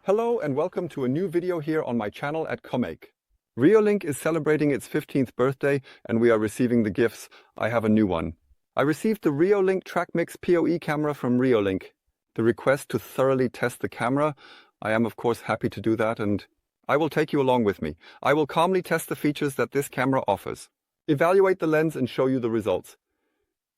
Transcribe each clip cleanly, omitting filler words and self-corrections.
Hello and welcome to a new video here on my channel at commaik. Reolink is celebrating its 15th birthday and we are receiving the gifts. I have a new one. I received the Reolink TrackMix PoE camera from Reolink. The request to thoroughly test the camera. I am of course happy to do that and I will take you along with me. I will calmly test the features that this camera offers. Evaluate the lens and show you the results.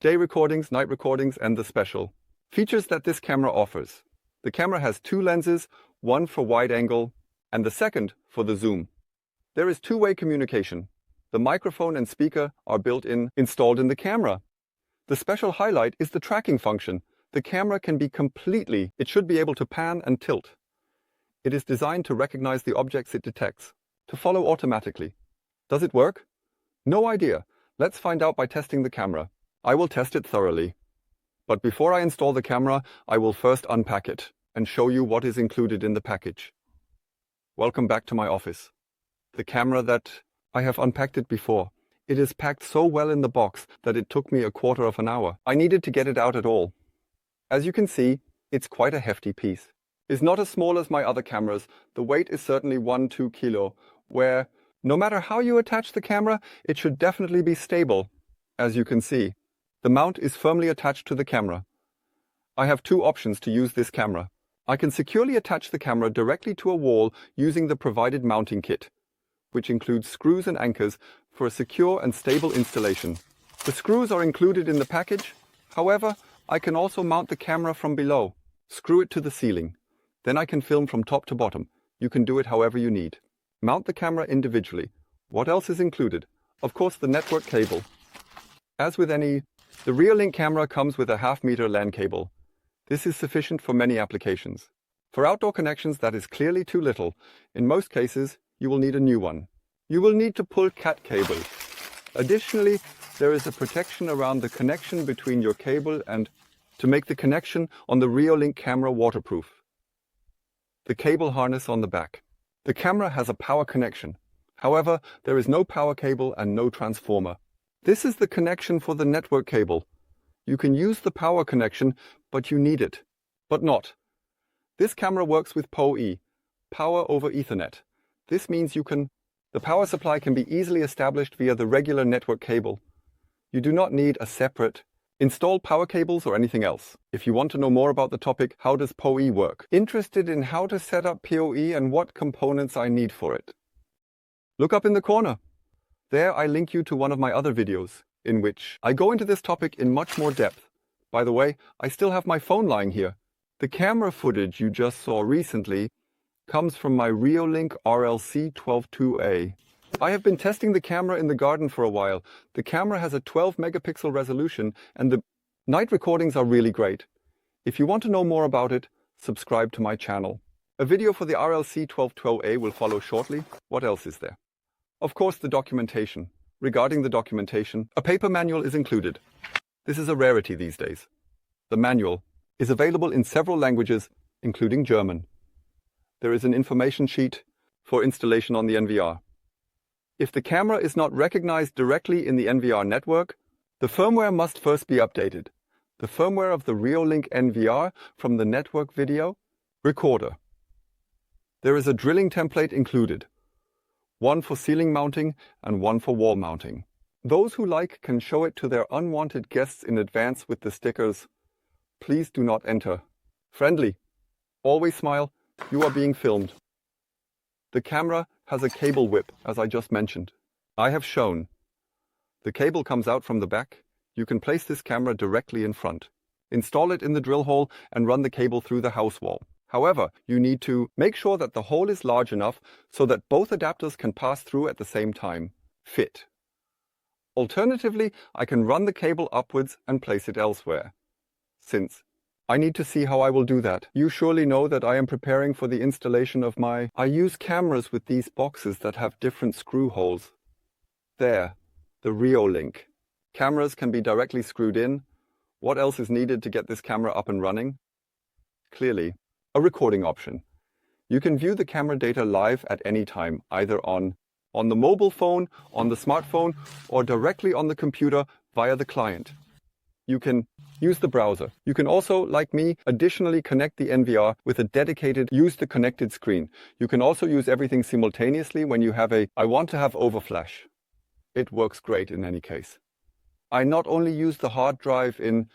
Day recordings, night recordings and the special features that this camera offers. The camera has two lenses, one for wide angle and the second for the zoom. There is two-way communication. The microphone and speaker are installed in the camera. The special highlight is the tracking function. The camera it should be able to pan and tilt. It is designed to recognize the objects it detects, to follow automatically. Does it work? No idea. Let's find out by testing the camera. I will test it thoroughly. But before I install the camera, I will first unpack it and show you what is included in the package. Welcome back to my office. The camera I have unpacked it before. It is packed so well in the box that it took me a quarter of an hour. I needed to get it out at all. As you can see, it's quite a hefty piece. It's not as small as my other cameras. The weight is certainly 1-2 kilo, where no matter how you attach the camera, it should definitely be stable. As you can see, the mount is firmly attached to the camera. I have two options to use this camera. I can securely attach the camera directly to a wall using the provided mounting kit, which includes screws and anchors for a secure and stable installation. The screws are included in the package. However, I can also mount the camera from below, screw it to the ceiling. Then I can film from top to bottom. You can do it however you need. Mount the camera individually. What else is included? Of course, the network cable. As with the Reolink camera comes with a 0.5 meter LAN cable. This is sufficient for many applications. For outdoor connections, that is clearly too little. In most cases, you will need a new one. You will need to pull cat cable. Additionally, there is a protection around the connection between your cable and to make the connection on the Reolink camera waterproof. The cable harness on the back. The camera has a power connection. However, there is no power cable and no transformer. This is the connection for the network cable. You can use the power connection, but you need it. But not. This camera works with PoE, power over Ethernet. This means the power supply can be easily established via the regular network cable. You do not need a separate installed power cables or anything else. If you want to know more about the topic, how does PoE work? Interested in how to set up PoE and what components I need for it? Look up in the corner. There I link you to one of my other videos, in which I go into this topic in much more depth. By the way, I still have my phone lying here. The camera footage you just saw recently comes from my Reolink RLC 12-2A. I have been testing the camera in the garden for a while. The camera has a 12 megapixel resolution and the night recordings are really great. If you want to know more about it, subscribe to my channel. A video for the RLC 12-2A will follow shortly. What else is there? Of course, the documentation. Regarding the documentation, a paper manual is included. This is a rarity these days. The manual is available in several languages, including German. There is an information sheet for installation on the NVR. If the camera is not recognized directly in the NVR network, the firmware must first be updated. The firmware of the Reolink NVR from the network video recorder. There is a drilling template included. One for ceiling mounting and one for wall mounting. Those who like can show it to their unwanted guests in advance with the stickers. Please do not enter. Friendly. Always smile. You are being filmed. The camera has a cable whip, as I just mentioned. I have shown. The cable comes out from the back. You can place this camera directly in front. Install it in the drill hole and run the cable through the house wall. However, you need to make sure that the hole is large enough so that both adapters can pass through at the same time. Fit. Alternatively, I can run the cable upwards and place it elsewhere. Since I need to see how I will do that. You surely know that I am preparing for the installation of I use cameras with these boxes that have different screw holes. There, the Reolink. Cameras can be directly screwed in. What else is needed to get this camera up and running? Clearly, a recording option. You can view the camera data live at any time, either on the mobile phone, on the smartphone, or directly on the computer via the client. you can use the browser. You can also, like me, additionally connect the NVR with a dedicated use the connected screen. You can also use everything simultaneously when you have I want to have overflash. It works great in any case. I not only use the hard drive in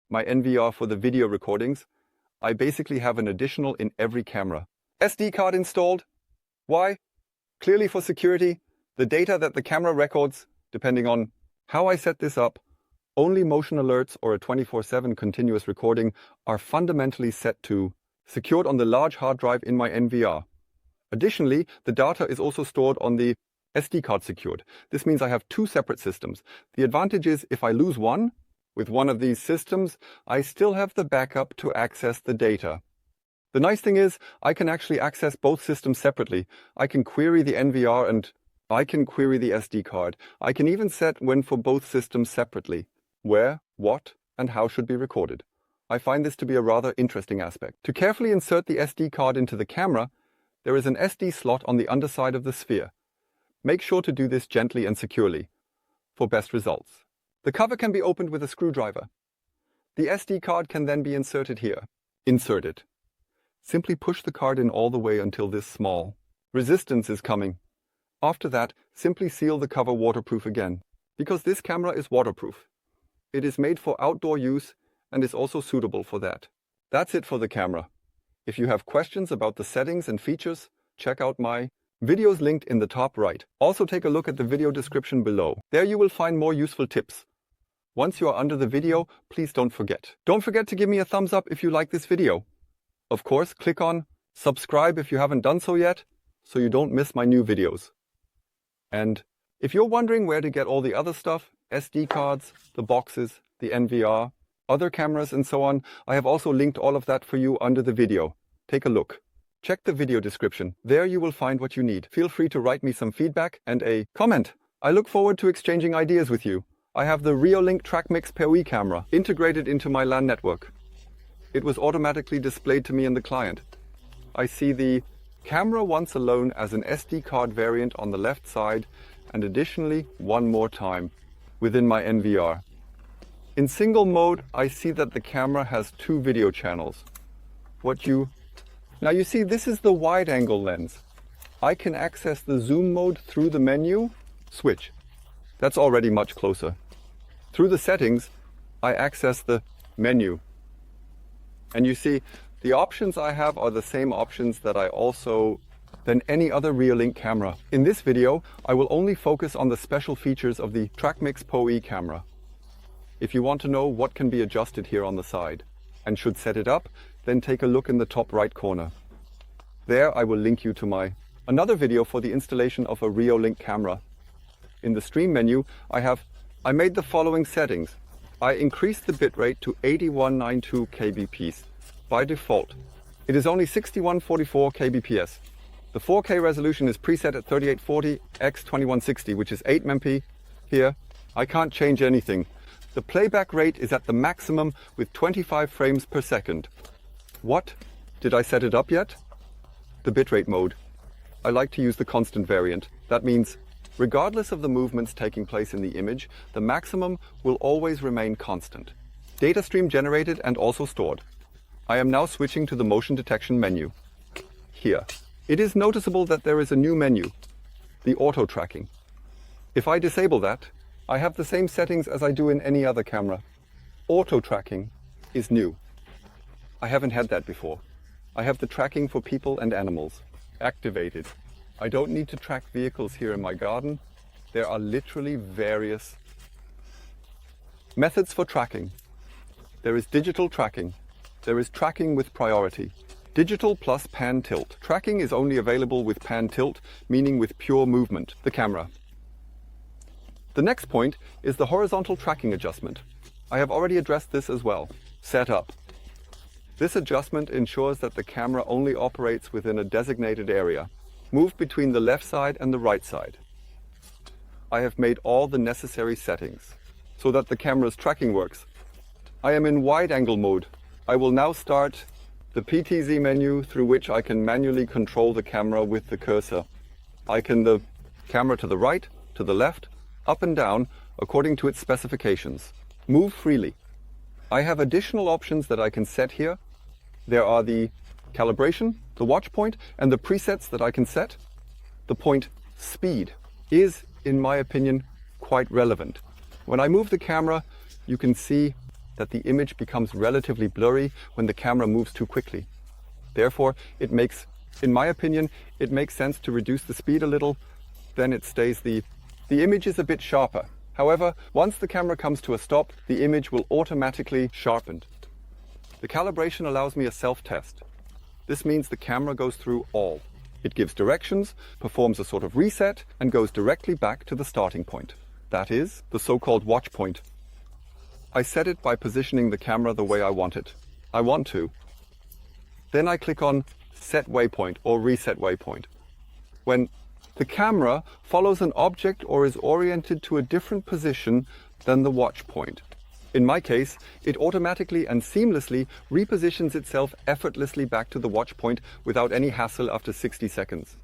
my NVR for the video recordings, I basically have an additional in every camera. SD card installed. Why? Clearly for security. The data that the camera records, depending on how I set this up, only motion alerts or a 24/7 continuous recording are fundamentally set to secured on the large hard drive in my NVR. Additionally, the data is also stored on the SD card secured. This means I have two separate systems. The advantage is if I lose one, with one of these systems, I still have the backup to access the data. The nice thing is I can actually access both systems separately. I can query the NVR and I can query the SD card. I can even set when for both systems separately, where, what, and how should be recorded. I find this to be a rather interesting aspect. To carefully insert the SD card into the camera, there is an SD slot on the underside of the sphere. Make sure to do this gently and securely for best results. The cover can be opened with a screwdriver. The SD card can then be inserted here. Insert it. Simply push the card in all the way until this small resistance is coming. After that, simply seal the cover waterproof again, because this camera is waterproof. It is made for outdoor use and is also suitable for that. That's it for the camera. If you have questions about the settings and features, check out my videos linked in the top right. Also take a look at the video description below. There you will find more useful tips. Once you are under the video, please don't forget. Don't forget to give me a thumbs up if you like this video. Of course, click on subscribe if you haven't done so yet, so you don't miss my new videos. And if you're wondering where to get all the other stuff, SD cards, the boxes, the NVR, other cameras and so on, I have also linked all of that for you under the video. Take a look. Check the video description. There you will find what you need. Feel free to write me some feedback and a comment. I look forward to exchanging ideas with you. I have the Reolink TrackMix PoE camera integrated into my LAN network. It was automatically displayed to me in the client. I see the camera once alone as an SD card variant on the left side and additionally one more time within my NVR. In single mode, I see that the camera has two video channels. Now you see this is the wide angle lens. I can access the zoom mode through the menu, switch. That's already much closer. Through the settings, I access the menu. And you see, the options I have are the same options that than any other Reolink camera. In this video, I will only focus on the special features of the TrackMix PoE camera. If you want to know what can be adjusted here on the side and should set it up, then take a look in the top right corner. There I will link you to another video for the installation of a Reolink camera. In the stream menu, I made the following settings. I increased the bitrate to 8192 kbps by default. It is only 6144 kbps. The 4K resolution is preset at 3840 x 2160, which is 8 MP. Here, I can't change anything. The playback rate is at the maximum with 25 frames per second. What? Did I set it up yet? The bitrate mode. I like to use the constant variant. That means, regardless of the movements taking place in the image, the maximum will always remain constant. Data stream generated and also stored. I am now switching to the motion detection menu. Here. It is noticeable that there is a new menu, the auto tracking. If I disable that, I have the same settings as I do in any other camera. Auto tracking is new. I haven't had that before. I have the tracking for people and animals activated. I don't need to track vehicles here in my garden. There are literally various methods for tracking. There is digital tracking. There is tracking with priority. Digital plus pan tilt. Tracking is only available with pan tilt, meaning with pure movement, the camera. The next point is the horizontal tracking adjustment. I have already addressed this as well. Set up. This adjustment ensures that the camera only operates within a designated area. Move between the left side and the right side. I have made all the necessary settings so that the camera's tracking works. I am in wide angle mode. I will now start the PTZ menu through which I can manually control the camera with the cursor. The camera to the right, to the left, up and down according to its specifications. move freely. I have additional options that I can set here. There are the calibration, the watch point, and the presets that I can set. The point speed is, in my opinion, quite relevant. When I move the camera, you can see that the image becomes relatively blurry when the camera moves too quickly. Therefore, in my opinion, it makes sense to reduce the speed a little, then it stays the image is a bit sharper. However, once the camera comes to a stop, the image will automatically sharpen. The calibration allows me a self-test. This means the camera goes through all. It gives directions, performs a sort of reset, and goes directly back to the starting point. That is, the so-called watch point. I set it by positioning the camera the way I want it. I want to. Then I click on Set Waypoint or Reset Waypoint. When the camera follows an object or is oriented to a different position than the watch point. In my case, it automatically and seamlessly repositions itself effortlessly back to the watch point without any hassle after 60 seconds.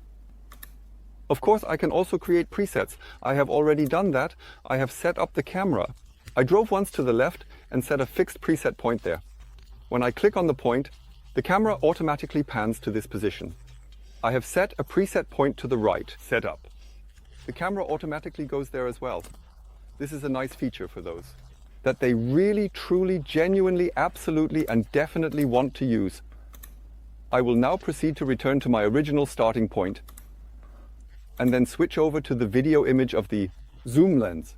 Of course, I can also create presets. I have already done that. I have set up the camera. I drove once to the left and set a fixed preset point there. When I click on the point, the camera automatically pans to this position. I have set a preset point to the right, set up. The camera automatically goes there as well. This is a nice feature for those that they really, truly, genuinely, absolutely, and definitely want to use. I will now proceed to return to my original starting point and then switch over to the video image of the zoom lens.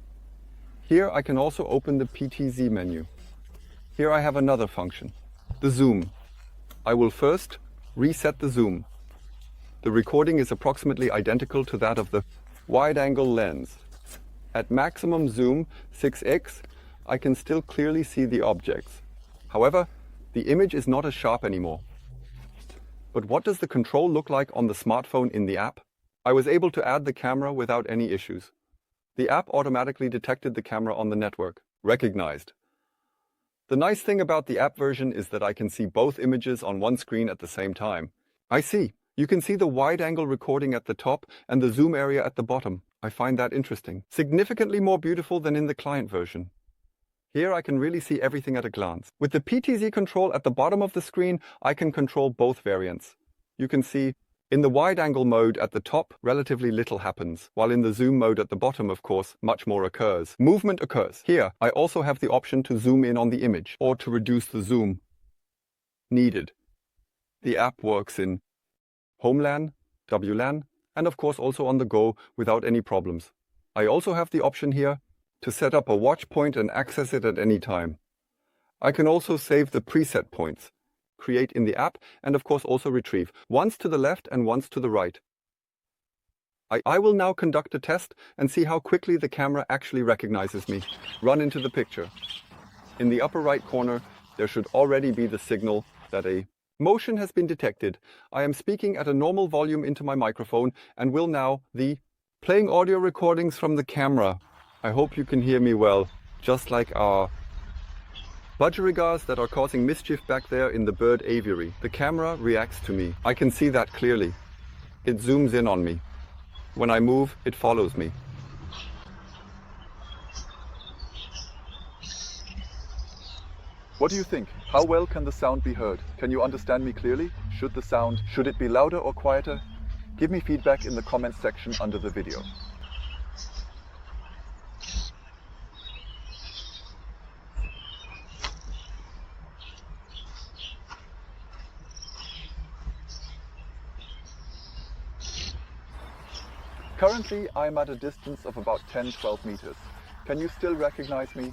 Here I can also open the PTZ menu. Here I have another function, the zoom. I will first reset the zoom. The recording is approximately identical to that of the wide-angle lens. At maximum zoom 6x, I can still clearly see the objects. However, the image is not as sharp anymore. But what does the control look like on the smartphone in the app? I was able to add the camera without any issues. The app automatically detected the camera on the network, recognized. The nice thing about the app version is that I can see both images on one screen at the same time. I see. You can see the wide-angle recording at the top and the zoom area at the bottom. I find that interesting. Significantly more beautiful than in the client version. Here I can really see everything at a glance. With the PTZ control at the bottom of the screen, I can control both variants. You can see in the wide-angle mode at the top, relatively little happens, while in the zoom mode at the bottom, of course, much more occurs. Movement occurs. Here, I also have the option to zoom in on the image or to reduce the zoom needed. The app works in home LAN, WLAN, and of course also on the go without any problems. I also have the option here to set up a watch point and access it at any time. I can also save the preset points, create in the app, and of course also retrieve, once to the left and once to the right. I will now conduct a test and see how quickly the camera actually recognizes me. Run into the picture. In the upper right corner, there should already be the signal that a motion has been detected. I am speaking at a normal volume into my microphone and will now playing audio recordings from the camera. I hope you can hear me well, just like our budgerigars that are causing mischief back there in the bird aviary. The camera reacts to me. I can see that clearly. It zooms in on me. When I move, it follows me. What do you think? How well can the sound be heard? Can you understand me clearly? Should it be louder or quieter? Give me feedback in the comments section under the video. Currently, I'm at a distance of about 10-12 meters. Can you still recognize me?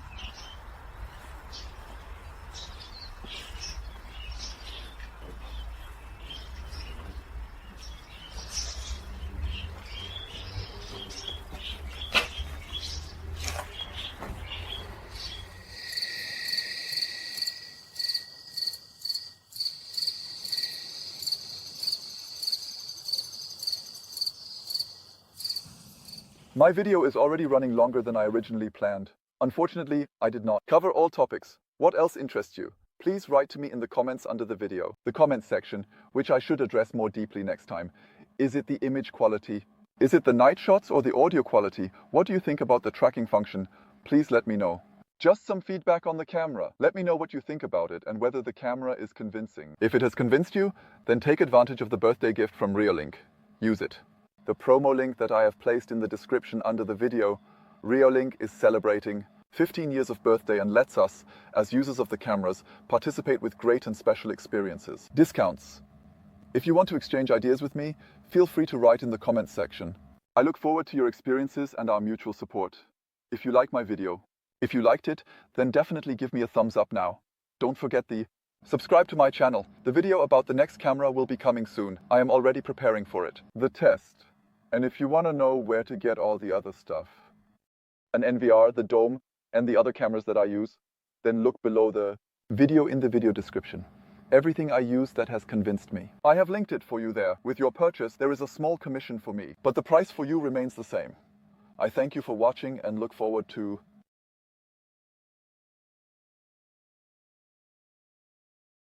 My video is already running longer than I originally planned. Unfortunately, I did not cover all topics. What else interests you? Please write to me in the comments under the video, the comments section, which I should address more deeply next time. Is it the image quality? Is it the night shots or the audio quality? What do you think about the tracking function? Please let me know. Just some feedback on the camera. Let me know what you think about it and whether the camera is convincing. If it has convinced you, then take advantage of the birthday gift from Reolink. Use it. The promo link that I have placed in the description under the video, Reolink is celebrating 15 years of birthday and lets us, as users of the cameras, participate with great and special experiences. Discounts. If you want to exchange ideas with me, feel free to write in the comments section. I look forward to your experiences and our mutual support. If you like my video, if you liked it, then definitely give me a thumbs up now. Don't forget the subscribe to my channel. The video about the next camera will be coming soon. I am already preparing for it. The test. And if you want to know where to get all the other stuff, an NVR, the dome, and the other cameras that I use, then look below the video in the video description. Everything I use that has convinced me. I have linked it for you there. With your purchase, there is a small commission for me, but the price for you remains the same. I thank you for watching and look forward to